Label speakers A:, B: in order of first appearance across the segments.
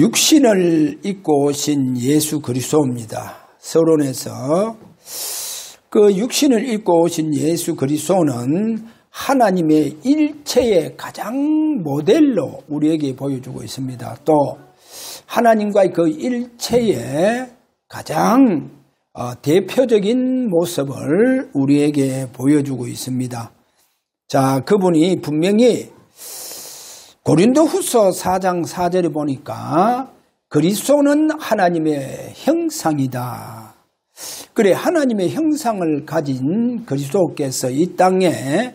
A: 육신을 입고 오신 예수 그리스도입니다. 서론에서 그 육신을 입고 오신 예수 그리스도는 하나님의 일체의 가장 모델로 우리에게 보여주고 있습니다. 또 하나님과의 그 일체의 가장 대표적인 모습을 우리에게 보여주고 있습니다. 자, 그분이 분명히 고린도후서 4장 4절에 보니까 그리스도는 하나님의 형상이다. 그래, 하나님의 형상을 가진 그리스도께서 이 땅에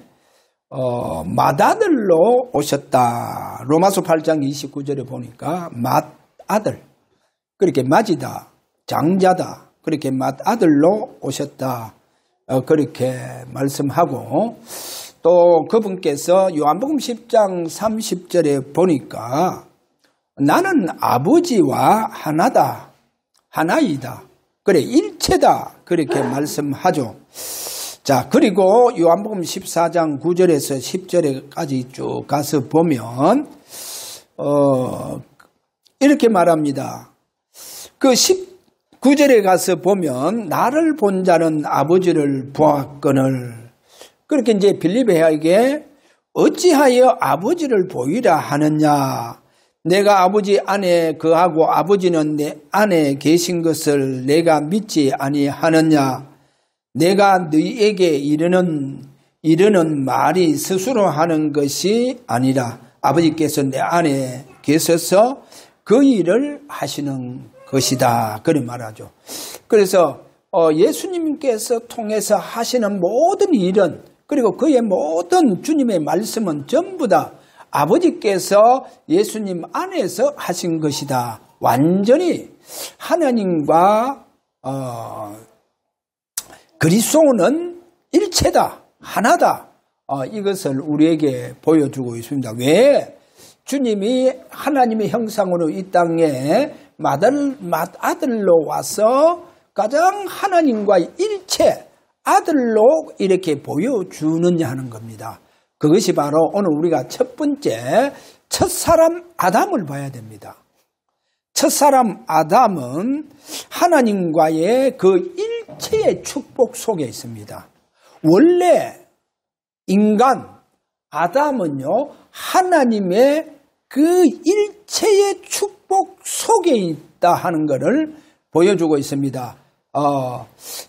A: 맏아들로 오셨다. 로마서 8장 29절에 보니까 맏아들, 그렇게 맏이다, 장자다, 그렇게 맏아들로 오셨다. 그렇게 말씀하고, 또 그분께서 요한복음 10장 30절에 보니까 나는 아버지와 하나다, 하나이다, 그래 일체다, 그렇게 말씀하죠. 자, 그리고 요한복음 14장 9절에서 10절까지 쭉 가서 보면 이렇게 말합니다. 그 19절에 가서 보면 나를 본 자는 아버지를 보았거늘, 그렇게 이제 빌립보에게 어찌하여 아버지를 보이라 하느냐, 내가 아버지 안에 거하고 아버지는 내 안에 계신 것을 내가 믿지 아니하느냐, 내가 너희에게 이르는 말이 스스로 하는 것이 아니라 아버지께서 내 안에 계셔서 그 일을 하시는 것이다, 그런 말하죠. 그래서 예수님께서 통해서 하시는 모든 일은, 그리고 그의 모든 주님의 말씀은 전부 다 아버지께서 예수님 안에서 하신 것이다. 완전히 하나님과 그리스도는 일체다, 하나다. 이것을 우리에게 보여주고 있습니다. 왜? 주님이 하나님의 형상으로 이 땅에 맏아들로 와서 가장 하나님과 일체 아들로 이렇게 보여주느냐 하는 겁니다. 그것이 바로 오늘 우리가 첫 번째 첫사람 아담을 봐야 됩니다. 첫사람 아담은 하나님과의 그 일체의 축복 속에 있습니다. 원래 인간 아담은요, 하나님의 그 일체의 축복 속에 있다 하는 것을 보여주고 있습니다.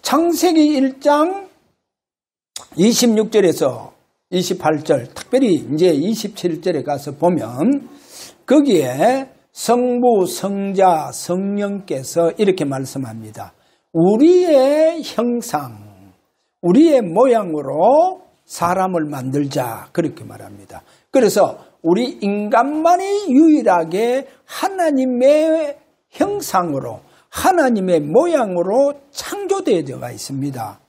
A: 창세기 1장 26절에서 28절, 특별히 이제 27절에 가서 보면 거기에 성부, 성자, 성령께서 이렇게 말씀합니다. 우리의 형상, 우리의 모양으로 사람을 만들자, 그렇게 말합니다. 그래서 우리 인간만이 유일하게 하나님의 형상으로, 하나님의 모양으로 창조되어져 있습니다.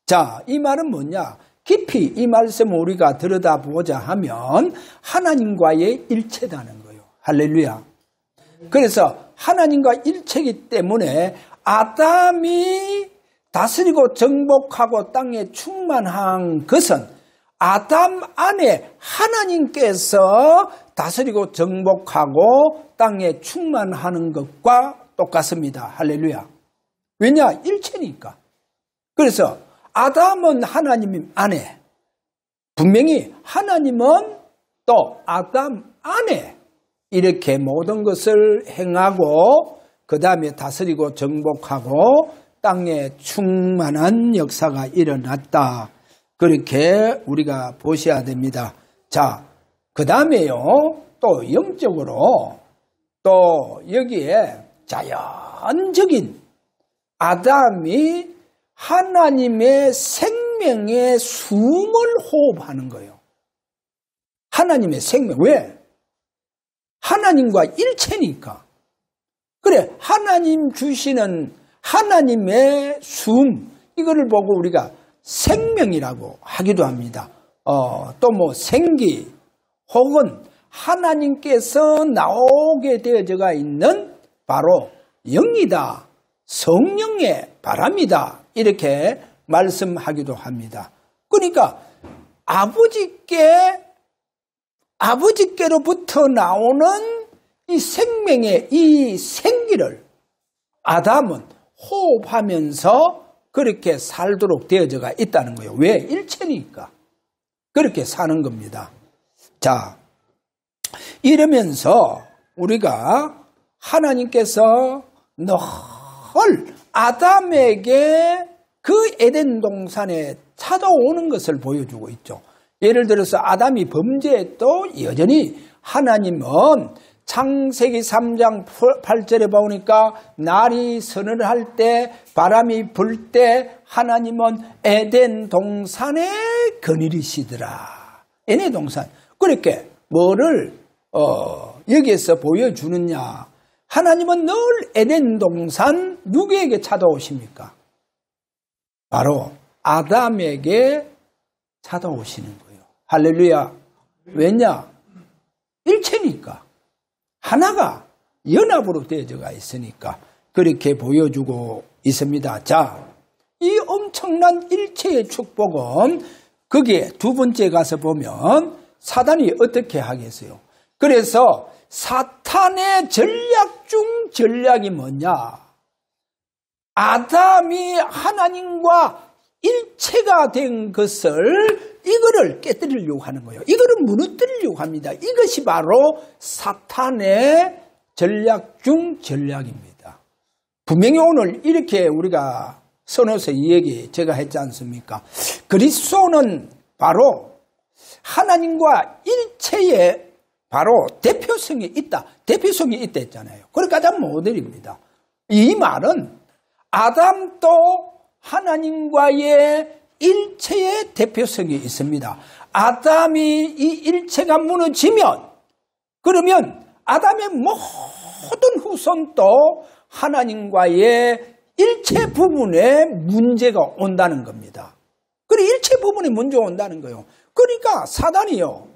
A: 자, 이 말은 뭐냐? 깊이 이 말씀을 우리가 들여다보자 하면 하나님과의 일체다는 거예요. 할렐루야. 그래서 하나님과 일체이기 때문에 아담이 다스리고 정복하고 땅에 충만한 것은 아담 안에 하나님께서 다스리고 정복하고 땅에 충만하는 것과 똑같습니다. 할렐루야. 왜냐? 일체니까. 그래서 아담은 하나님 안에, 분명히 하나님은 또 아담 안에 이렇게 모든 것을 행하고 그 다음에 다스리고 정복하고 땅에 충만한 역사가 일어났다. 그렇게 우리가 보셔야 됩니다. 자, 그 다음에요, 또 영적으로 또 여기에 자연적인 아담이 하나님의 생명의 숨을 호흡하는 거예요. 하나님의 생명. 왜? 하나님과 일체니까. 그래, 하나님 주시는 하나님의 숨, 이거를 보고 우리가 생명이라고 하기도 합니다. 또 뭐 생기, 혹은 하나님께서 나오게 되어져 있는 바로 영이다, 성령의 바람이다, 이렇게 말씀하기도 합니다. 그러니까 아버지께로부터 나오는 이 생명의 이 생기를 아담은 호흡하면서 그렇게 살도록 되어져가 있다는 거예요. 왜? 일체니까. 그렇게 사는 겁니다. 자, 이러면서 우리가 하나님께서 늘 아담에게 그 에덴 동산에 찾아오는 것을 보여주고 있죠. 예를 들어서 아담이 범죄해도 여전히 하나님은 창세기 3장 8절에 보니까 날이 서늘할 때 바람이 불 때 하나님은 에덴 동산에 거느리시더라. 에덴 동산. 그렇게 뭐를 여기에서 보여주느냐. 하나님은 늘 에덴 동산 누구에게 찾아오십니까? 바로 아담에게 찾아오시는 거예요. 할렐루야. 왜냐? 일체니까. 하나가 연합으로 되어져가 있으니까 그렇게 보여주고 있습니다. 자, 이 엄청난 일체의 축복은 거기에 두 번째 가서 보면 사단이 어떻게 하겠어요? 그래서 사탄의 전략 중 전략이 뭐냐? 아담이 하나님과 일체가 된 것을 이거를 깨뜨리려고 하는 거예요. 이거를 무너뜨리려고 합니다. 이것이 바로 사탄의 전략 중 전략입니다. 분명히 오늘 이렇게 우리가 선어서 이 얘기 제가 했지 않습니까? 그리스도는 바로 하나님과 일체의 바로 대표성이 있다. 대표성이 있다 했잖아요. 그게 가장 모델입니다. 이 말은 아담도 하나님과의 일체의 대표성이 있습니다. 아담이 이 일체가 무너지면 그러면 아담의 모든 후손도 하나님과의 일체 부분에 문제가 온다는 겁니다. 그리고 일체 부분에 문제가 온다는 거예요. 그러니까 사단이요.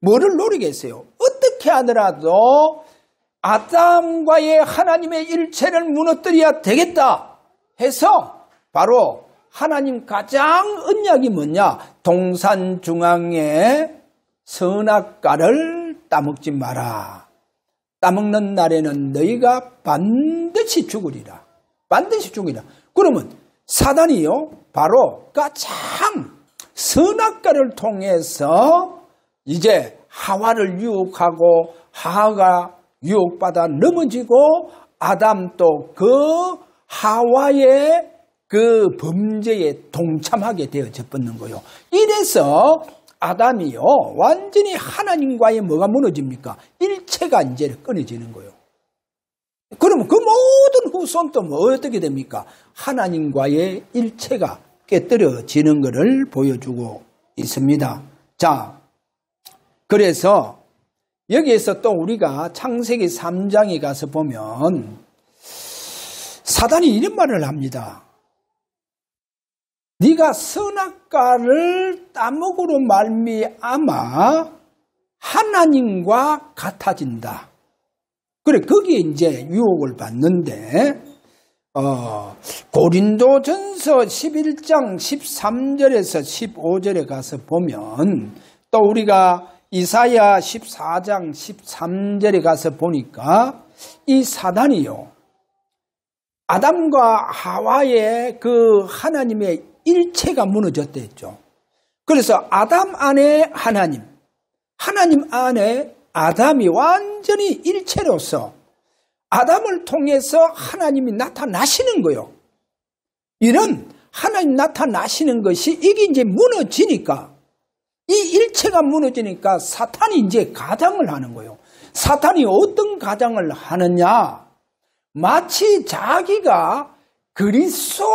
A: 뭐를 노리겠어요? 어떻게 하더라도 아담과의 하나님의 일체를 무너뜨려야 되겠다 해서 바로 하나님 가장 언약이 뭐냐? 동산 중앙에 선악과를 따먹지 마라. 따먹는 날에는 너희가 반드시 죽으리라. 반드시 죽으리라. 그러면 사단이요. 바로 가장 선악과를 통해서 이제 하와를 유혹하고 하와가 유혹받아 넘어지고 아담도 그 하와의 그 범죄에 동참하게 되어져 버는 거예요. 이래서 아담이요 완전히 하나님과의 뭐가 무너집니까? 일체가 이제 끊어지는 거예요. 그러면 그 모든 후손도 뭐 어떻게 됩니까? 하나님과의 일체가 깨뜨려지는 것을 보여주고 있습니다. 자, 그래서 여기에서 또 우리가 창세기 3장에 가서 보면 사단이 이런 말을 합니다. 네가 선악과를 따먹으로 말미암아 하나님과 같아진다. 그래 거기에 이제 유혹을 받는데 고린도전서 11장 13절에서 15절에 가서 보면 또 우리가 이사야 14장 13절에 가서 보니까 이 사단이요 아담과 하와의 그 하나님의 일체가 무너졌다 했죠. 그래서 아담 안에 하나님, 하나님 안에 아담이 완전히 일체로서 아담을 통해서 하나님이 나타나시는 거예요. 이런 하나님 나타나시는 것이 이게 이제 무너지니까 이 일체가 무너지니까 사탄이 이제 가장을 하는 거예요. 사탄이 어떤 가장을 하느냐? 마치 자기가 그리스도로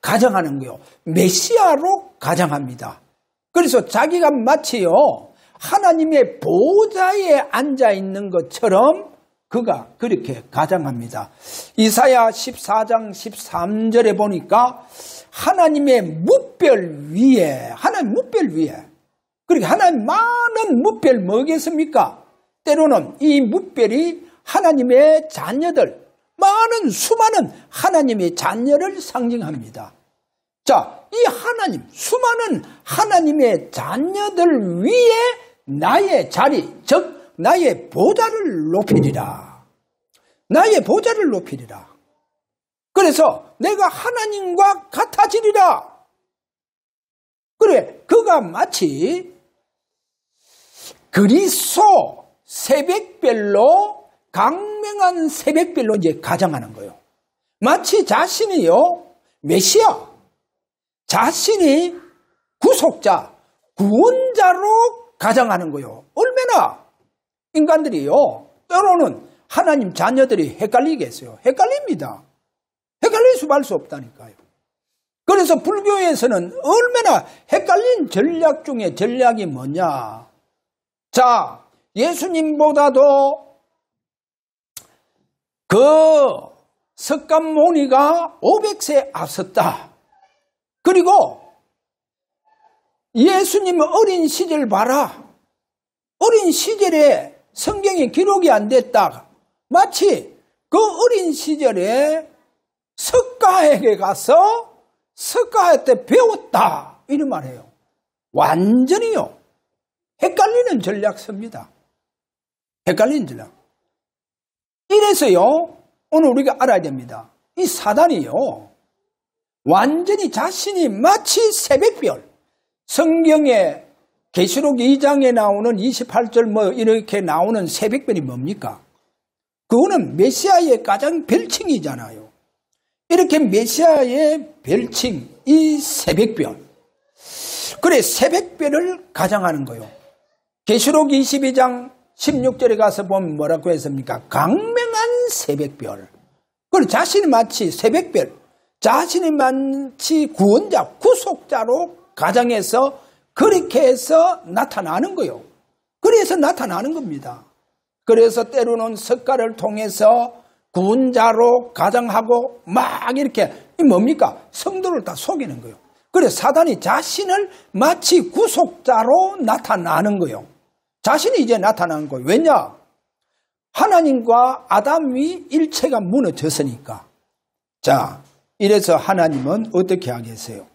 A: 가장하는 거예요. 메시아로 가장합니다. 그래서 자기가 마치요 하나님의 보좌에 앉아 있는 것처럼 그가 그렇게 가장합니다. 이사야 14장 13절에 보니까 하나님의 무별 위에 그렇게 하나님 많은 무별 뭐겠습니까? 때로는 이 무별이 하나님의 자녀들 많은 수많은 하나님의 자녀를 상징합니다. 자, 이 하나님 수많은 하나님의 자녀들 위에 나의 자리, 즉 나의 보좌를 높이리라. 나의 보좌를 높이리라. 그래서 내가 하나님과 같아지리라. 그래, 그가 마치 그리스도 새벽별로 강명한 새벽별로 이제 가정하는 거예요. 마치 자신이요, 메시아, 자신이 구속자, 구원자로 가정하는 거예요. 얼마나 인간들이요, 때로는 하나님 자녀들이 헷갈리겠어요. 헷갈립니다. 헷갈릴 수밖에 수 없다니까요. 그래서 불교에서는 얼마나 헷갈린 전략 중에 전략이 뭐냐. 자, 예수님보다도 그 석가모니가 500세 앞섰다. 그리고 예수님 어린 시절 봐라. 어린 시절에 성경에 기록이 안 됐다. 마치 그 어린 시절에 석가에게 가서 석가한테 배웠다. 이런 말이에요. 완전히요. 헷갈리는 전략서입니다. 헷갈리는 전략. 이래서요, 오늘 우리가 알아야 됩니다. 이 사단이요, 완전히 자신이 마치 새벽별, 성경에 계시록 2장에 나오는 28절 뭐 이렇게 나오는 새벽별이 뭡니까? 그거는 메시아의 가장 별칭이잖아요. 이렇게 메시아의 별칭, 이 새벽별. 그래, 새벽별을 가정하는 거예요. 계시록 22장 16절에 가서 보면 뭐라고 했습니까? 강명한 새벽별. 그리고 자신이 마치 새벽별, 자신이 마치 구원자, 구속자로 가정해서 그렇게 해서 나타나는 거예요. 그래서 나타나는 겁니다. 그래서 때로는 석가를 통해서 구원자로 가정하고 막 이렇게 뭡니까? 성도를 다 속이는 거예요. 그래서 사단이 자신을 마치 구속자로 나타나는 거예요. 자신이 이제 나타나는 거예요. 왜냐? 하나님과 아담이 일체가 무너졌으니까. 자, 이래서 하나님은 어떻게 하겠어요?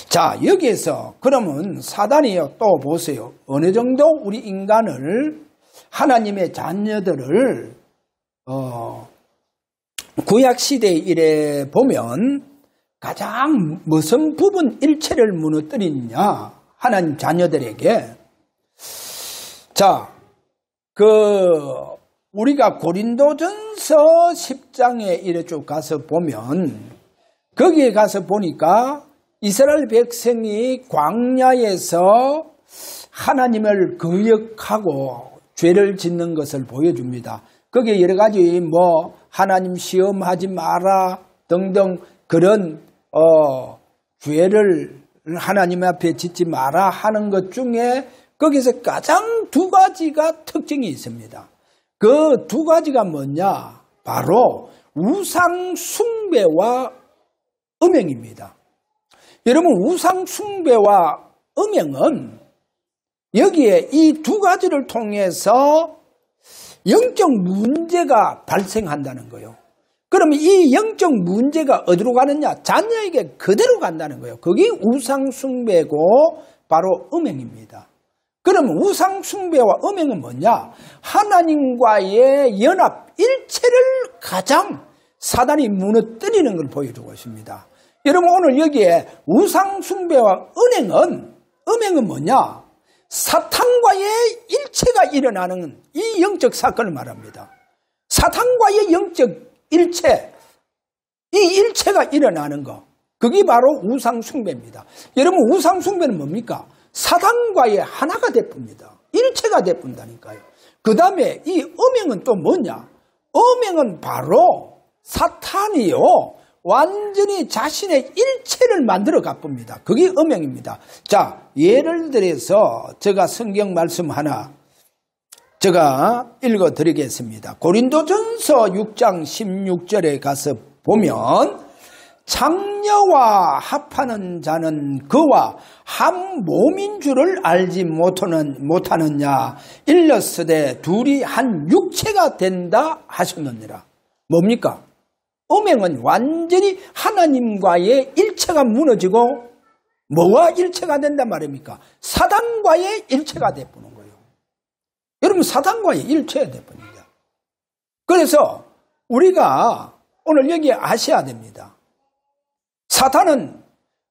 A: 자, 여기에서 그러면 사단이요, 또 보세요. 어느 정도 우리 인간을, 하나님의 자녀들을 구약시대에 이래 보면 가장 무슨 부분 일체를 무너뜨리느냐? 하나님 자녀들에게. 자, 우리가 고린도전서 10장에 이래 쭉 가서 보면, 거기에 가서 보니까 이스라엘 백성이 광야에서 하나님을 거역하고 죄를 짓는 것을 보여줍니다. 거기에 여러 가지 하나님 시험하지 마라 등등 그런 죄를 하나님 앞에 짓지 마라 하는 것 중에 거기서 가장 두 가지가 특징이 있습니다. 그 두 가지가 뭐냐? 바로 우상 숭배와 음행입니다. 여러분, 우상 숭배와 음행은 여기에 이 두 가지를 통해서 영적 문제가 발생한다는 거예요. 그러면 이 영적 문제가 어디로 가느냐? 자녀에게 그대로 간다는 거예요. 그게 우상 숭배고 바로 음행입니다. 그러면 우상 숭배와 음행은 뭐냐? 하나님과의 연합, 일체를 가장 사단이 무너뜨리는 걸 보여주고 있습니다. 여러분, 오늘 여기에 우상 숭배와 음행은 뭐냐? 사탄과의 일체가 일어나는 이 영적 사건을 말합니다. 사탄과의 영적 일체, 이 일체가 일어나는 거, 그게 바로 우상 숭배입니다. 여러분, 우상 숭배는 뭡니까? 사단과의 하나가 되쁩니다. 일체가 되푼다니까요. 그 다음에 이 음행은 또 뭐냐? 음행은 바로 사탄이요, 완전히 자신의 일체를 만들어 가쁩니다. 그게 음행입니다. 자, 예를 들어서 제가 성경 말씀 하나 제가 읽어 드리겠습니다. 고린도전서 6장 16절에 가서 보면, 창녀와 합하는 자는 그와 한 몸인 줄을 알지 못하느냐? 일렀으되 둘이 한 육체가 된다 하셨느니라. 뭡니까? 음행은 완전히 하나님과의 일체가 무너지고 뭐와 일체가 된단 말입니까? 사단과의 일체가 되어보는 거예요. 여러분, 사단과의 일체가 되어봅니다. 그래서 우리가 오늘 여기 아셔야 됩니다. 사탄은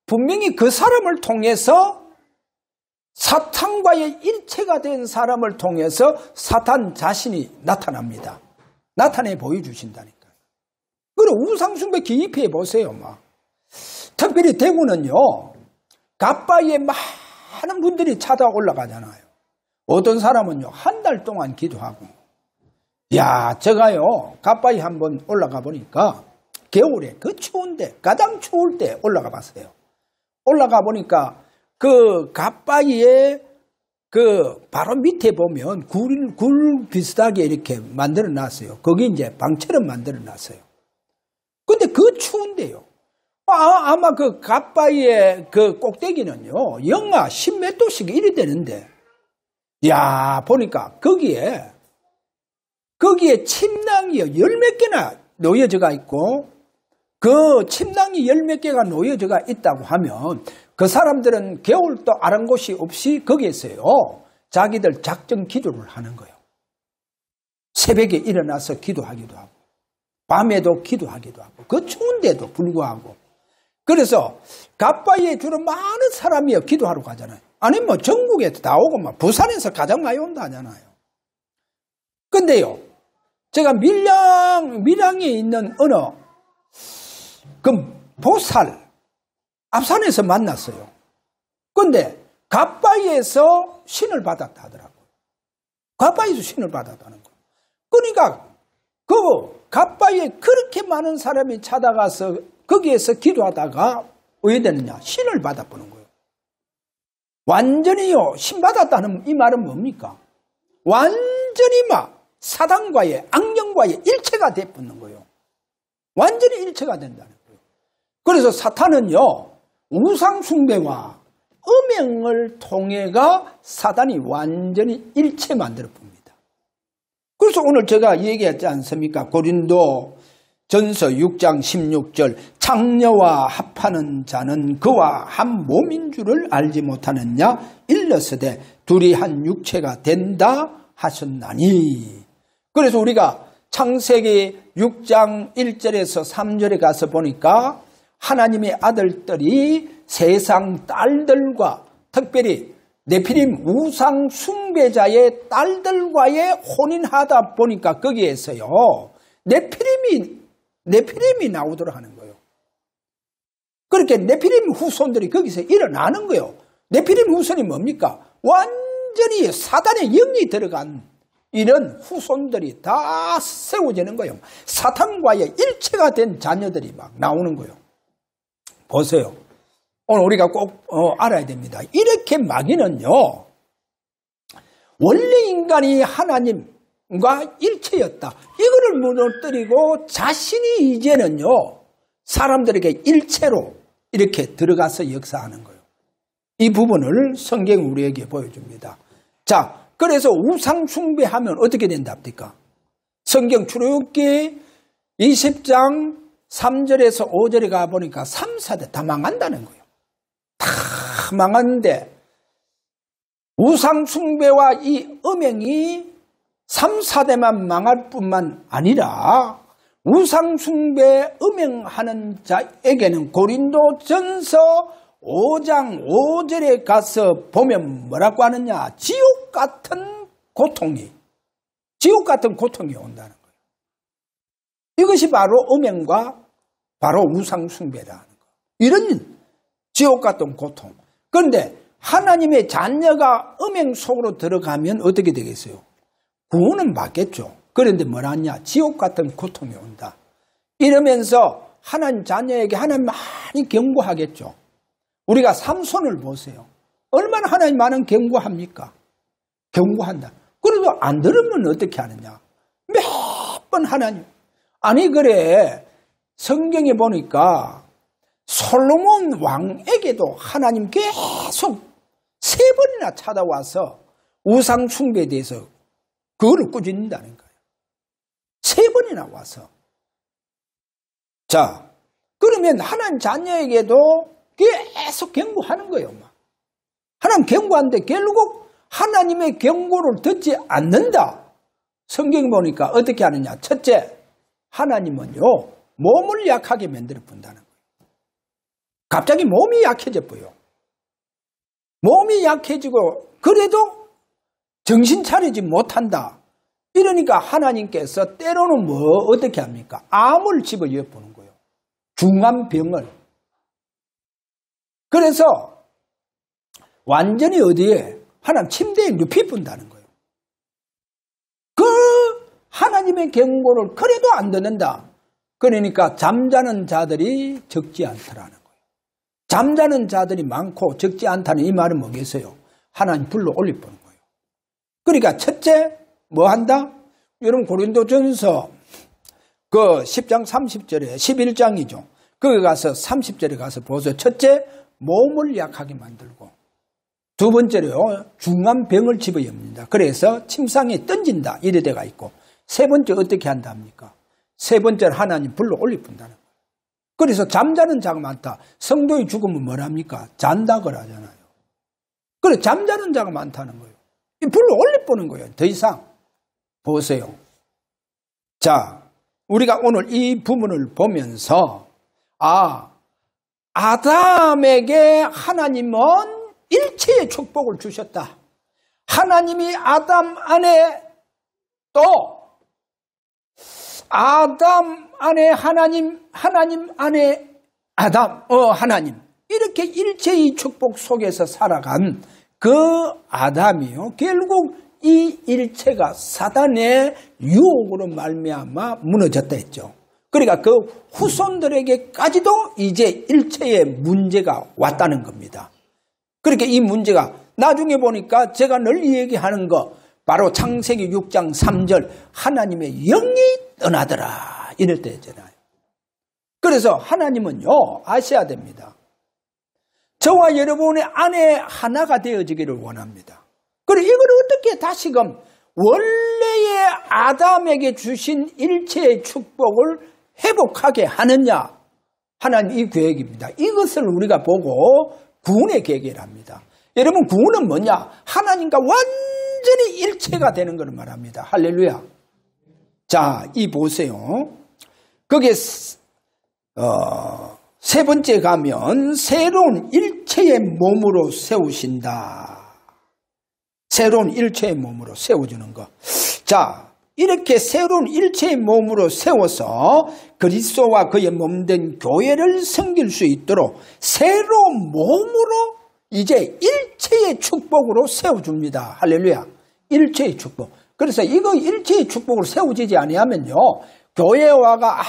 A: 분명히 그 사람을 통해서, 사탄과의 일체가 된 사람을 통해서 사탄 자신이 나타납니다. 나타내 보여주신다니까요. 그리고 우상숭배 기입해 보세요. 특별히 대구는요, 갓바위에 많은 분들이 찾아 올라가잖아요. 어떤 사람은요, 한 달 동안 기도하고. 제가요, 갓바위 한번 올라가 보니까, 겨울에 그 추운데, 가장 추울 때 올라가 봤어요. 올라가 보니까, 그 갓바위에 바로 밑에 보면 굴 비슷하게 이렇게 만들어 놨어요. 거기 이제 방처럼 만들어 놨어요. 근데 그 추운데요. 아마 그 갓바위의 그 꼭대기는요, 영하 10몇 도씩 이리 되는데, 보니까 거기에 침낭이 열 몇 개나 놓여져가 있고, 그 침낭이 열 몇 개가 놓여져가 있다고 하면, 그 사람들은 겨울도 아랑곳이 없이 거기에서요, 자기들 작정 기도를 하는 거예요. 새벽에 일어나서 기도하기도 하고, 밤에도 기도하기도 하고, 그 추운데도 불구하고. 그래서 갓바위에 주로 많은 사람이 기도하러 가잖아요. 아니 전국에도 다 오고 부산에서 가장 많이 온다 하잖아요. 근데요, 제가 밀양에 있는 어느 그 보살 앞산에서 만났어요. 근데 갓바위에서 신을 받았다 하더라고요. 갓바위에서 신을 받았다는 거예요. 그러니까 그 갓바위에 그렇게 많은 사람이 찾아가서 거기에서 기도하다가 왜 되느냐? 신을 받아보는 거예요. 완전히요, 신 받았다는 이 말은 뭡니까? 완전히 사단과의, 악령과의 일체가 되어버리는 거예요. 완전히 일체가 된다는 거예요. 그래서 사탄은요, 우상숭배와 음행을 통해가 사단이 완전히 일체 만들어 봅니다. 그래서 오늘 제가 얘기했지 않습니까? 고린도 전서 6장 16절, 장녀와 합하는 자는 그와 한 몸인 줄을 알지 못하느냐? 일러스되 둘이 한 육체가 된다 하셨나니. 그래서 우리가 창세기 6장 1절에서 3절에 가서 보니까 하나님의 아들들이 세상 딸들과, 특별히 네피림 우상 숭배자의 딸들과의 혼인하다 보니까 거기에서요, 네피림이 나오도록 하는 거예요. 그렇게 네피림 후손들이 거기서 일어나는 거예요. 네피림 후손이 뭡니까? 완전히 사단의 영이 들어간 이런 후손들이 다 세워지는 거예요. 사탄과의 일체가 된 자녀들이 나오는 거예요. 보세요. 오늘 우리가 꼭 알아야 됩니다. 이렇게 마귀는요, 원래 인간이 하나님과 일체였다. 이거를 무너뜨리고 자신이 이제는요, 사람들에게 일체로 이렇게 들어가서 역사하는 거예요. 이 부분을 성경이 우리에게 보여줍니다. 자, 그래서 우상 숭배하면 어떻게 된답니까? 성경 출애굽기 20장 3절에서 5절에 가보니까 3, 4대 다 망한다는 거예요. 다 망하는데 우상 숭배와 이 음행이 3, 4대만 망할 뿐만 아니라 우상 숭배 음행하는 자에게는 고린도전서 5장 5절에 가서 보면 뭐라고 하느냐? 지옥 같은 고통이 온다는 거예요. 이것이 바로 음행과 바로 우상 숭배라는 거예요. 이런 지옥 같은 고통. 그런데 하나님의 자녀가 음행 속으로 들어가면 어떻게 되겠어요? 구원은 받겠죠. 그런데 뭐라냐? 지옥 같은 고통이 온다. 이러면서 하나님 자녀에게 하나님 많이 경고하겠죠. 우리가 삼손을 보세요. 얼마나 하나님 많은 경고합니까? 경고한다. 그래도 안 들으면 어떻게 하느냐? 몇 번 하나님. 아니 그래, 성경에 보니까 솔로몬 왕에게도 하나님 계속 3번이나 찾아와서 우상 숭배에 대해서 그거를 꾸짖는다는 거예요. 3번이나 와서. 자, 그러면 하나님 자녀에게도 계속 경고하는 거예요. 하나님 경고하는데 결국 하나님의 경고를 듣지 않는다. 성경 보니까 어떻게 하느냐. 첫째, 하나님은요, 몸을 약하게 만들어 본다는 거예요. 갑자기 몸이 약해져 보여. 몸이 약해지고 그래도 정신 차리지 못한다. 이러니까 하나님께서 때로는 어떻게 합니까? 암을 집어넣어 보는 거예요. 중한 병을. 그래서 완전히 어디에? 하나님 침대에 눕히 본다는 거예요. 그 하나님의 경고를 그래도 안 듣는다. 그러니까 잠자는 자들이 적지 않더라는 거예요. 잠자는 자들이 많고 적지 않다는 이 말은 뭐겠어요? 하나님 불러 올려보는 거예요. 그러니까 첫째 뭐 한다? 여러분 고린도전서 그 10장 30절에 11장이죠. 거기 가서 30절에 가서 보세요. 첫째 몸을 약하게 만들고 두 번째로요 중한 병을 집어엽니다. 그래서 침상에 던진다 이래 데가 있고 세 번째 어떻게 한다 합니까? 세 번째는 하나님 불러 올려본다는 거예요. 그래서 잠자는 자가 많다. 성도의 죽음은 뭐랍니까? 잔다 그러잖아요. 그래 잠자는 자가 많다는 거예요. 불러 올려보는 거예요. 더 이상 보세요. 자, 우리가 오늘 이 부분을 보면서 아담에게 하나님은 일체의 축복을 주셨다. 하나님이 아담 안에 또 아담 안에 하나님 안에 하나님 이렇게 일체의 축복 속에서 살아간 그 아담이요 결국 이 일체가 사단의 유혹으로 말미암아 무너졌다 했죠. 그러니까 그 후손들에게까지도 이제 일체의 문제가 왔다는 겁니다. 그렇게 이 문제가 나중에 보니까 제가 늘 얘기하는 거 바로 창세기 6장 3절 하나님의 영이 떠나더라 이럴 때잖아요. 그래서 하나님은요 아셔야 됩니다. 저와 여러분의 안에 하나가 되어지기를 원합니다. 그리고 이걸 어떻게 다시금 원래의 아담에게 주신 일체의 축복을 회복하게 하느냐 하나님 이 계획입니다. 이것을 우리가 보고 구원의 계획을 합니다. 여러분 구원은 뭐냐? 하나님과 완전히 일체가 되는 것을 말합니다. 할렐루야. 자, 이 보세요. 거기에 세 번째 가면 새로운 일체의 몸으로 세우신다. 새로운 일체의 몸으로 세워주는 것. 자, 이렇게 새로운 일체의 몸으로 세워서 그리스도와 그의 몸된 교회를 섬길 수 있도록 새로운 몸으로 이제 일체의 축복으로 세워줍니다. 할렐루야. 일체의 축복. 그래서 이거 일체의 축복으로 세워지지 아니하면요 교회와가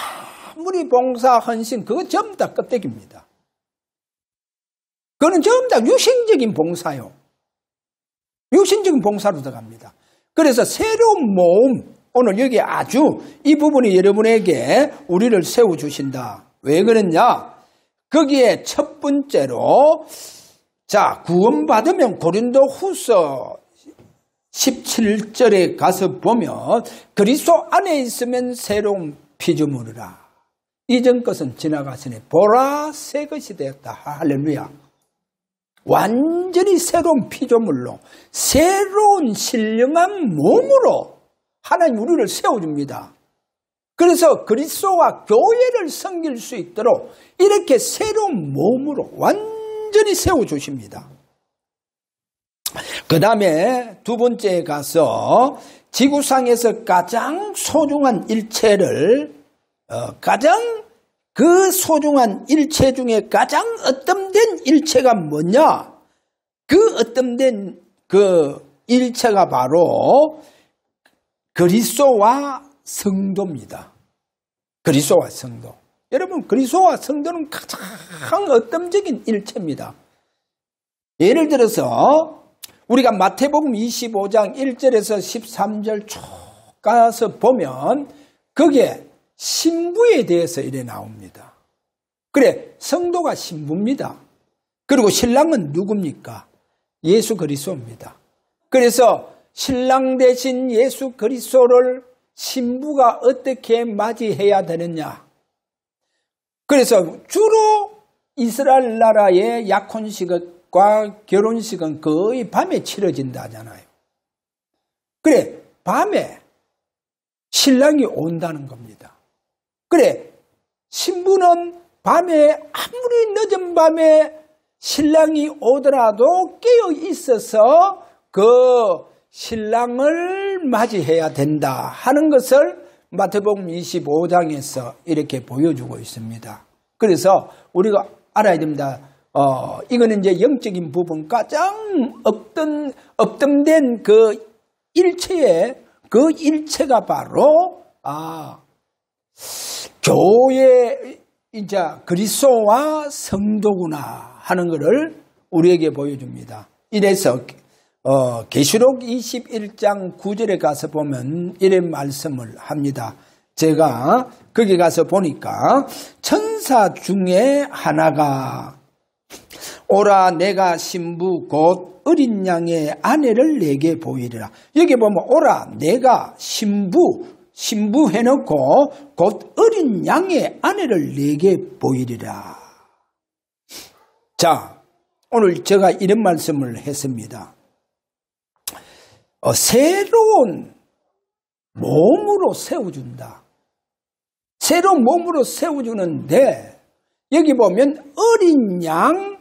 A: 아무리 봉사 헌신 그거 전부 다 껍데기입니다. 그거는 전부 다 유신적인 봉사요. 유신적인 봉사로 들어갑니다. 그래서 새로운 몸 오늘 여기 아주 이 부분이 여러분에게 우리를 세워주신다. 왜 그러냐? 거기에 첫 번째로 자 구원받으면 고린도후서 17절에 가서 보면 그리스도 안에 있으면 새로운 피조물이라. 이전 것은 지나갔으니 보라 새 것이 되었다. 할렐루야. 완전히 새로운 피조물로 새로운 신령한 몸으로 하나님 우리를 세워줍니다. 그래서 그리스도와 교회를 섬길 수 있도록 이렇게 새로운 몸으로 완전히 세워주십니다. 그 다음에 두 번째에 가서 지구상에서 가장 소중한 일체를 가장 그 소중한 일체 중에 가장 어떤 일체가 뭐냐? 그 어떤 그 일체가 바로 그리스도와 성도입니다. 그리스도와 성도. 여러분 그리스도와 성도는 가장 어떤 일체입니다. 예를 들어서 우리가 마태복음 25장 1절에서 13절 쭉 가서 보면 거기에 신부에 대해서 이래 나옵니다. 그래 성도가 신부입니다. 그리고 신랑은 누굽니까? 예수 그리스도입니다. 그래서 신랑 대신 예수 그리스도를 신부가 어떻게 맞이해야 되느냐? 그래서 주로 이스라엘 나라의 약혼식과 결혼식은 거의 밤에 치러진다 하잖아요. 그래, 밤에 신랑이 온다는 겁니다. 그래, 신부는 밤에 아무리 늦은 밤에 신랑이 오더라도 깨어 있어서 그 신랑을 맞이해야 된다 하는 것을 마태복음 25장에서 이렇게 보여주고 있습니다. 그래서 우리가 알아야 됩니다. 이거는 이제 영적인 부분 가장 업등된 그 일체의 그 일체가 바로 교회 이제 그리스도와 성도구나 하는 것을 우리에게 보여줍니다. 이래서 계시록 21장 9절에 가서 보면 이런 말씀을 합니다. 제가 거기 가서 보니까 천사 중에 하나가 오라 내가 신부 곧 어린 양의 아내를 내게 보이리라. 여기 보면 오라 내가 신부 해놓고 곧 어린 양의 아내를 내게 보이리라. 자, 오늘 제가 이런 말씀을 했습니다. 새로운 몸으로 세워준다. 새로운 몸으로 세워주는데 여기 보면 어린 양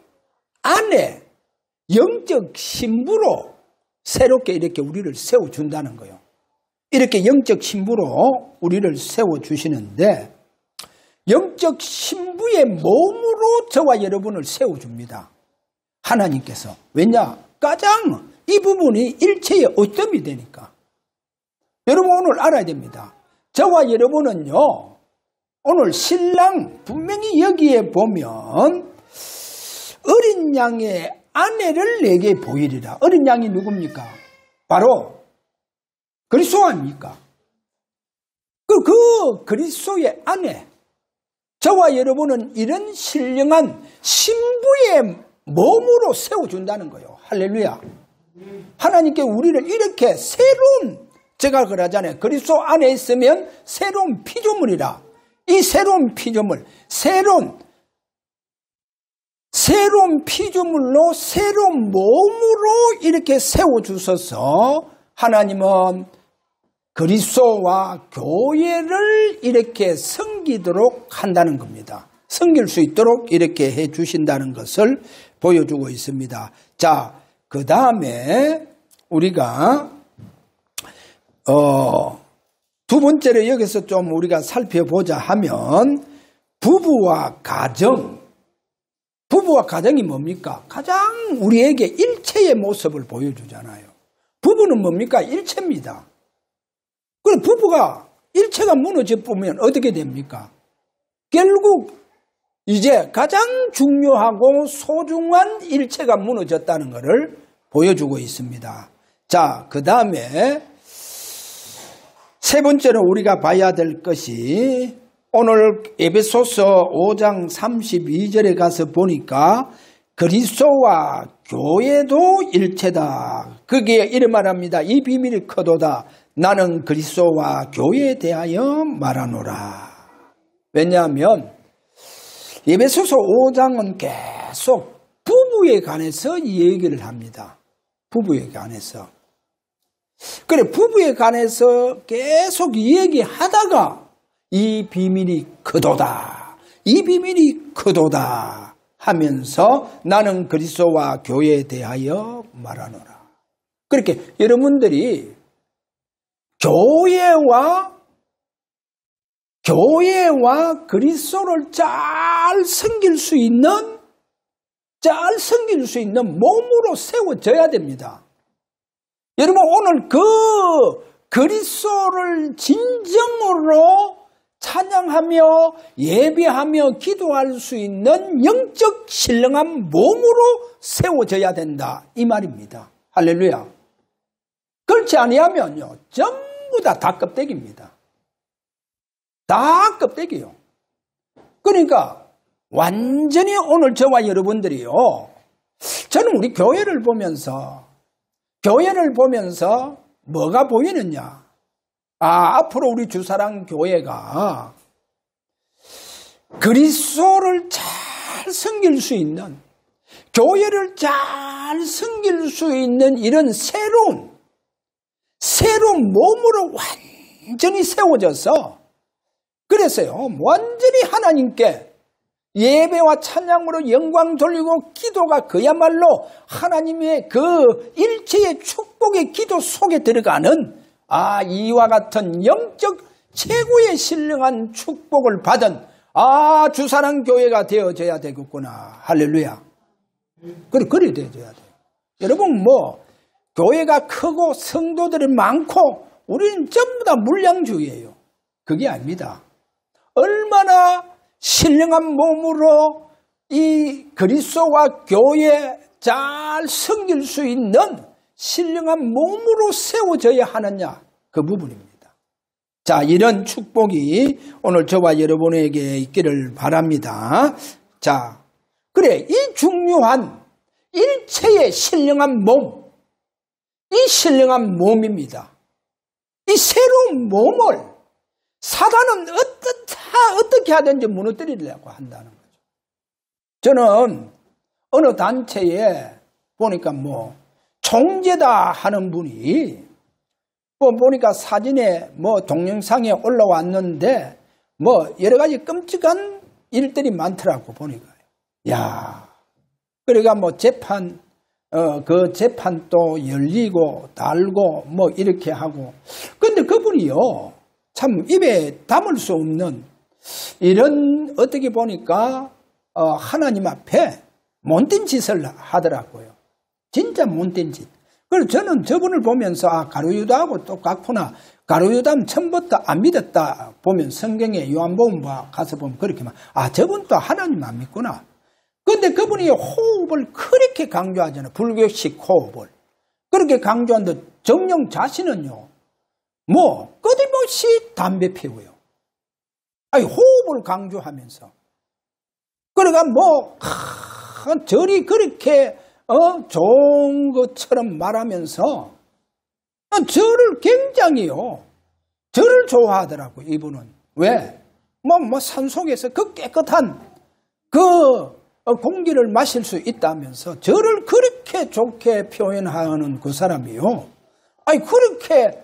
A: 안에 영적 신부로 새롭게 이렇게 우리를 세워준다는 거예요. 이렇게 영적 신부로 우리를 세워주시는데 영적 신부의 몸으로 저와 여러분을 세워줍니다. 하나님께서. 왜냐? 가장 이 부분이 일체의 어점이 되니까. 여러분 오늘 알아야 됩니다. 저와 여러분은요. 오늘 신랑 분명히 여기에 보면 어린 양의 아내를 내게 보이리라. 어린 양이 누굽니까? 바로 그리스도 아닙니까? 그 그리스도의 아내. 저와 여러분은 이런 신령한 신부의 몸으로 세워준다는 거예요. 할렐루야. 하나님께 우리를 이렇게 새로운, 제가 그러잖아요. 그리스도 안에 있으면 새로운 피조물이라. 이 새로운 피조물, 새로운 피조물로 새로운 몸으로 이렇게 세워주셔서 하나님은 그리스도와 교회를 이렇게 섬기도록 한다는 겁니다. 섬길 수 있도록 이렇게 해주신다는 것을 보여주고 있습니다. 자, 그 다음에 우리가 두 번째로 여기서 좀 우리가 살펴보자 하면 부부와 가정이 뭡니까? 가장 우리에게 일체의 모습을 보여주잖아요. 부부는 뭡니까? 일체입니다. 그럼 부부가 일체가 무너져 보면 어떻게 됩니까? 결국 이제 가장 중요하고 소중한 일체가 무너졌다는 것을 보여주고 있습니다. 자, 그 다음에 세 번째로 우리가 봐야 될 것이 오늘 에베소서 5장 32절에 가서 보니까 그리스도와 교회도 일체다. 거기에 이런 말합니다. 이 비밀이 크도다. 나는 그리스도와 교회에 대하여 말하노라. 왜냐하면 에베소서 5장은 계속 부부에 관해서 얘기를 합니다. 부부에 관해서. 그래, 부부에 관해서 계속 얘기하다가 이 비밀이 크도다. 이 비밀이 크도다 하면서 나는 그리스도와 교회에 대하여 말하노라. 그렇게 여러분들이 교회와 그리스도를 잘 섬길 수 있는 몸으로 세워져야 됩니다. 여러분 오늘 그 그리스도를 진정으로 찬양하며 예배하며 기도할 수 있는 영적 신령한 몸으로 세워져야 된다 이 말입니다. 할렐루야. 그렇지 아니하면요 전부 다 껍데기입니다. 다 껍데기요. 그러니까 완전히 오늘 저와 여러분들이요, 저는 우리 교회를 보면서 뭐가 보이느냐? 앞으로 우리 주사랑 교회가 그리스도를 잘 섬길 수 있는, 교회를 잘 섬길 수 있는 이런 새로운 몸으로 완전히 세워져서, 그래서요, 완전히 하나님께 예배와 찬양으로 영광 돌리고 기도가 그야말로 하나님의 그 일체의 축복의 기도 속에 들어가는 이와 같은 영적 최고의 신령한 축복을 받은 주사랑 교회가 되어져야 되겠구나. 할렐루야. 그래 되어져야 돼요. 여러분 교회가 크고 성도들이 많고 우리는 전부 다 물량주의예요. 그게 아닙니다. 얼마나 신령한 몸으로 이 그리스도와 교회 잘 섬길 수 있는 신령한 몸으로 세워져야 하느냐, 그 부분입니다. 자, 이런 축복이 오늘 저와 여러분에게 있기를 바랍니다. 자, 그래, 이 중요한 일체의 신령한 몸, 이 신령한 몸입니다. 이 새로운 몸을 사단은 어떻게 하든지 무너뜨리려고 한다는 거죠. 저는 어느 단체에 보니까 총재다 하는 분이 보니까 사진에 동영상에 올라왔는데 여러 가지 끔찍한 일들이 많더라고 보니까. 야, 그러니까 재판 그 재판도 열리고 달고 이렇게 하고. 근데 그분이요, 참 입에 담을 수 없는 이런, 어떻게 보니까 하나님 앞에 못된 짓을 하더라고요. 진짜 못된 짓. 그래서 저는 저분을 보면서 가룟유다하고 똑같구나. 가룟유다는 처음부터 안 믿었다 보면 성경에 요한복음 가서 보면 그렇게 저분도 하나님 안 믿구나. 근데 그분이 호흡을 그렇게 강조하잖아요. 불교식 호흡을. 그렇게 강조하는데 정녕 자신은요, 끊임없이 담배 피우고요. 호흡을 강조하면서. 그러니까 절이 그렇게 좋은 것처럼 말하면서 절을 굉장히요, 절을 좋아하더라고 이분은. 왜? 산속에서 그 깨끗한 그 공기를 마실 수 있다면서 절을 그렇게 좋게 표현하는 그 사람이요. 그렇게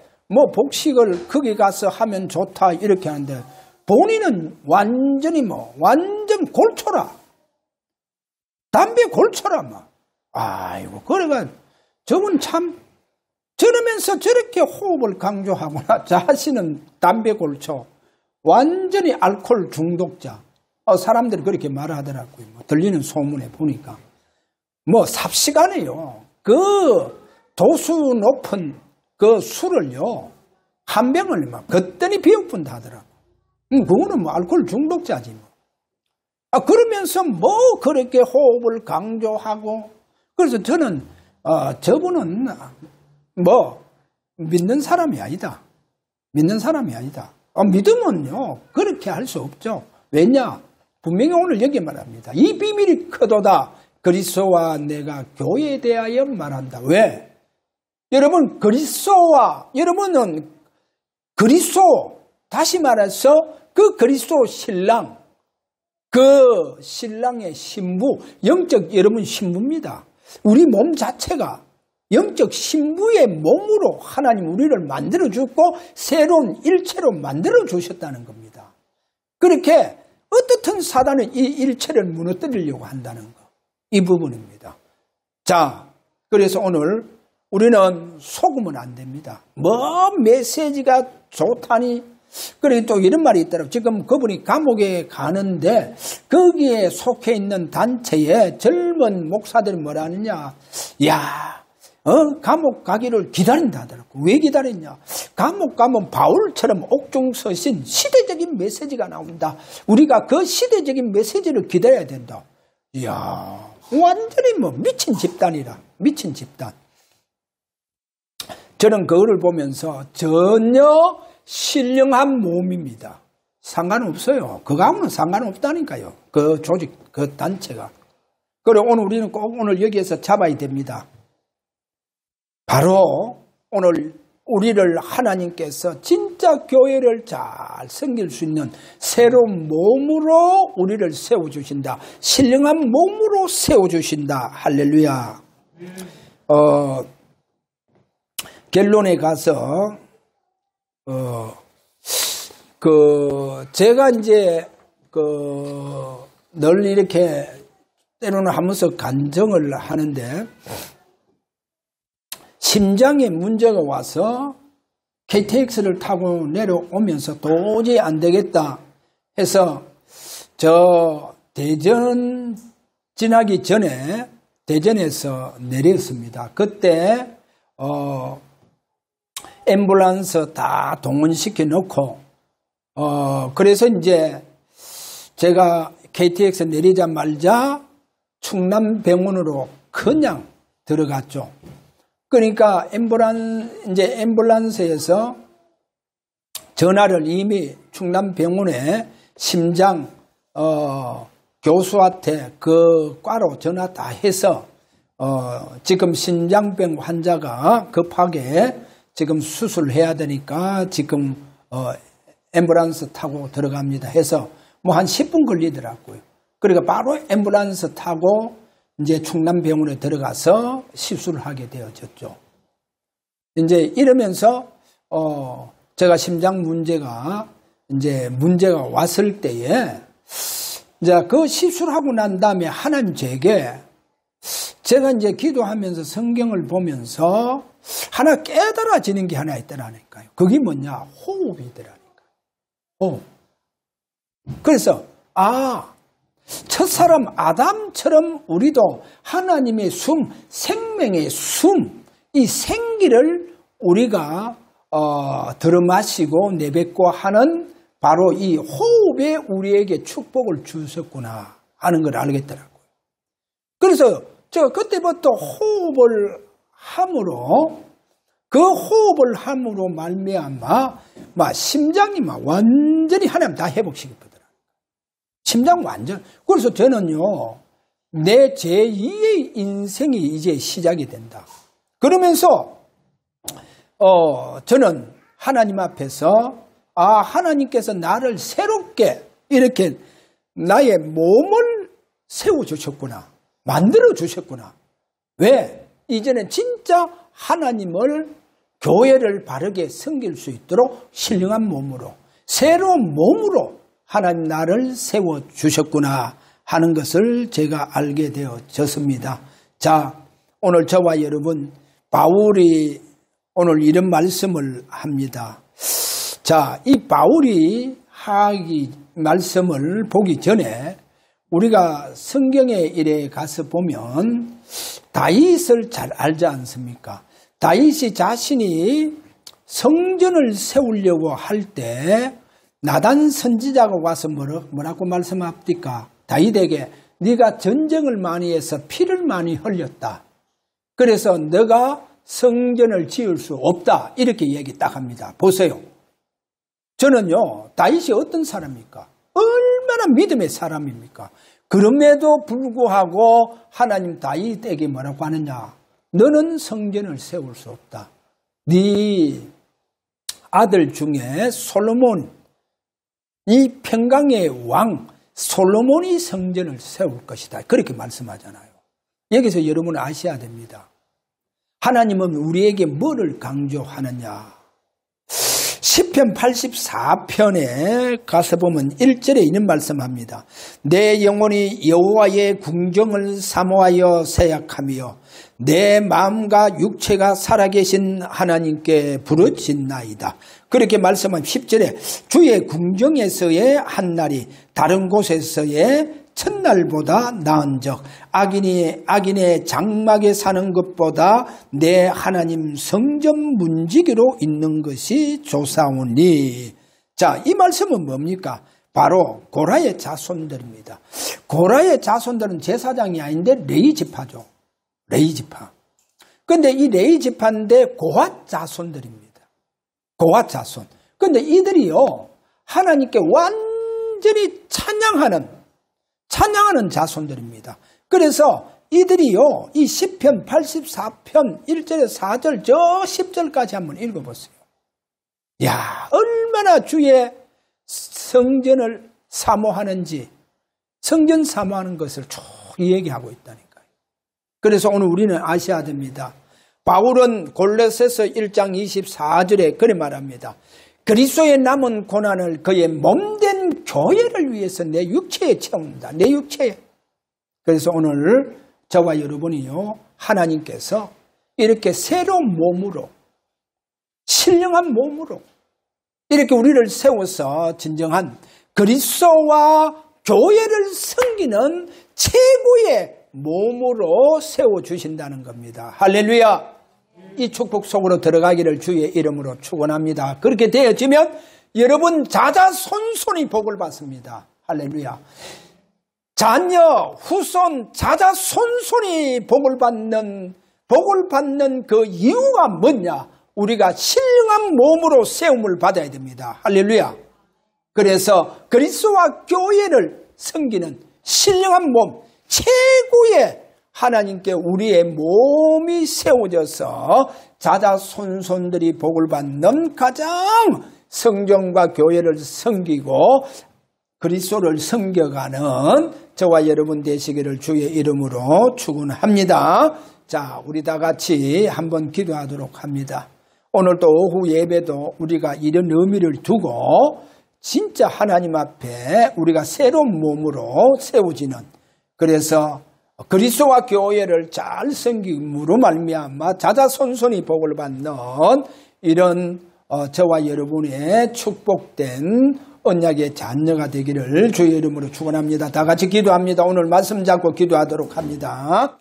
A: 복식을 거기 가서 하면 좋다 이렇게 하는데 본인은 완전히 완전 골초라. 담배 골초라 그래가 저분 참 저러면서 저렇게 호흡을 강조하구나. 자신은 담배 골초, 완전히 알코올 중독자. 사람들이 그렇게 말하더라고요. 들리는 소문에 보니까. 삽시간에요, 그 도수 높은 그 술을요, 한 병을 걷더니 비옥분다 하더라고. 그거는 알코올 중독자지. 그러면서 그렇게 호흡을 강조하고. 그래서 저는 저분은 믿는 사람이 아니다. 믿는 사람이 아니다. 믿으면요 그렇게 할 수 없죠. 왜냐? 분명히 오늘 여기 말합니다. 이 비밀이 크도다. 그리스도와 내가 교회에 대하여 말한다. 왜? 여러분, 여러분은 그리스도, 다시 말해서 그 그리스도 신랑, 그 신랑의 신부, 영적 여러분 신부입니다. 우리 몸 자체가 영적 신부의 몸으로 하나님 우리를 만들어주고 새로운 일체로 만들어주셨다는 겁니다. 그렇게 어떻든 사단은 이 일체를 무너뜨리려고 한다는 거, 이 부분입니다. 자, 그래서 오늘 우리는 속으면 안 됩니다. 메시지가 좋다니. 그리고 또 이런 말이 있더라고요. 지금 그분이 감옥에 가는데 거기에 속해 있는 단체에 젊은 목사들이 뭐라 하느냐. 감옥 가기를 기다린다 하더라고. 왜 기다렸냐? 감옥 가면 바울처럼 옥중서신 시대적인 메시지가 나온다. 우리가 그 시대적인 메시지를 기다려야 된다. 이야, 완전히 미친 집단이라. 미친 집단. 저는 그거를 보면서 전혀 신령한 몸입니다. 상관없어요. 그거하고는 상관없다니까요. 그 조직, 그 단체가. 그리고 오늘 우리는 꼭 오늘 여기에서 잡아야 됩니다. 바로 오늘 우리를 하나님께서 진짜 진짜 교회를 잘 섬길 수 있는 새로운 몸으로 우리를 세워주신다. 신령한 몸으로 세워주신다. 할렐루야. 결론에 가서 제가 이제 늘 이렇게 때로는 하면서 간증을 하는데, 심장에 문제가 와서 KTX를 타고 내려오면서 도저히 안 되겠다 해서 저 대전 지나기 전에 대전에서 내렸습니다. 그때 앰뷸런스 다 동원시켜 놓고 그래서 이제 제가 KTX 내리자마자 충남병원으로 그냥 들어갔죠. 그러니까 앰뷸런스에서 전화를 이미 충남병원에 심장 교수한테 그 과로 전화 다 해서 지금 심장병 환자가 급하게 지금 수술해야 되니까 지금 앰뷸런스 타고 들어갑니다 해서 뭐 한 10분 걸리더라고요. 그러니까 바로 앰뷸런스 타고 이제 충남병원에 들어가서 시술을 하게 되어졌죠. 이제 이러면서 제가 심장 문제가 왔을 때에 이제 그 시술하고 난 다음에 하나님 제가 이제 기도하면서 성경을 보면서 하나 깨달아지는 게 하나 있더라니까요. 그게 뭐냐? 호흡이더라니까요. 그래서 첫사람 아담처럼 우리도 하나님의 생명의 이 생기를 우리가 들어마시고 내뱉고 하는 바로 이 호흡에 우리에게 축복을 주셨구나 하는 걸 알겠더라고요. 그래서 제가 그때부터 호흡을 함으로 말미암아 심장이 완전히 하나님 다 회복시켰거든요. 심장 완전. 그래서 저는요, 내 제2의 인생이 이제 시작이 된다. 그러면서 저는 하나님 앞에서 하나님께서 나를 새롭게 이렇게 나의 몸을 세워주셨구나. 만들어주셨구나. 왜? 이제는 진짜 하나님을 교회를 바르게 섬길 수 있도록 신령한 몸으로 새로운 몸으로 하나님 나를 세워주셨구나 하는 것을 제가 알게 되어졌습니다. 자, 오늘 저와 여러분 바울이 오늘 이런 말씀을 합니다. 자, 이 바울이 하기 말씀을 보기 전에 우리가 성경에 이래 가서 보면 다윗을 잘 알지 않습니까? 다윗이 자신이 성전을 세우려고 할 때 나단 선지자가 와서 뭐라고 말씀합니까? 다윗에게 네가 전쟁을 많이 해서 피를 많이 흘렸다. 그래서 너가 성전을 지을 수 없다. 이렇게 얘기 딱 합니다. 보세요. 저는요, 다윗이 어떤 사람입니까? 얼마나 믿음의 사람입니까? 그럼에도 불구하고 하나님 다윗에게 뭐라고 하느냐? 너는 성전을 세울 수 없다. 네 아들 중에 솔로몬, 이 평강의 왕 솔로몬이 성전을 세울 것이다. 그렇게 말씀하잖아요. 여기서 여러분 아셔야 됩니다. 하나님은 우리에게 뭐를 강조하느냐? 시편 84편에 가서 보면 1절에 이런 말씀합니다. 내 영혼이 여호와의 궁정을 사모하여 세약하며 내 마음과 육체가 살아계신 하나님께 부르짖나이다. 그렇게 말씀한 10절에 주의 궁정에서의 한날이 다른 곳에서의 첫날보다 나은즉 악인의 장막에 사는 것보다 내 하나님 성전 문지기로 있는 것이 좋사오니. 자, 이 말씀은 뭡니까? 바로 고라의 자손들입니다. 고라의 자손들은 제사장이 아닌데 레위 지파죠. 레위 지파. 그런데 이 레위 지파인데 고핫 자손들입니다. 고핫 자손. 그런데 이들이요, 하나님께 완전히 찬양하는 자손들입니다. 그래서 이들이요, 이 시편 84편 1절에서 4절 저 10절까지 한번 읽어보세요. 야, 얼마나 주의 성전을 사모하는지, 성전 사모하는 것을 쭉 얘기하고 있다니까요. 그래서 오늘 우리는 아셔야 됩니다. 바울은 골로새서 1장 24절에 그래 말합니다. 그리스도의 남은 고난을 그의 몸된 교회를 위해서 내 육체에 채운다. 내 육체에. 그래서 오늘 저와 여러분이요, 하나님께서 이렇게 새로운 몸으로, 신령한 몸으로 이렇게 우리를 세워서 진정한 그리스도와 교회를 섬기는 최고의 몸으로 세워주신다는 겁니다. 할렐루야. 이 축복 속으로 들어가기를 주의 이름으로 축원합니다. 그렇게 되어지면 여러분 자자손손이 복을 받습니다. 할렐루야. 자녀, 후손, 자자손손이 복을 받는 그 이유가 뭐냐? 우리가 신령한 몸으로 세움을 받아야 됩니다. 할렐루야. 그래서 그리스도와 교회를 섬기는 신령한 몸, 최고의 하나님께 우리의 몸이 세워져서 자자손손들이 복을 받는 가장 성전과 교회를 섬기고 그리스도를 섬겨가는 저와 여러분 되시기를 주의 이름으로 축원합니다. 자, 우리 다 같이 한번 기도하도록 합니다. 오늘 또 오후 예배도 우리가 이런 의미를 두고 진짜 하나님 앞에 우리가 새로운 몸으로 세워지는, 그래서 그리스도와 교회를 잘 섬김으로 말미암아 자자손손이 복을 받는 이런 저와 여러분의 축복된 언약의 자녀가 되기를 주의 이름으로 축원합니다. 다 같이 기도합니다. 오늘 말씀 잡고 기도하도록 합니다.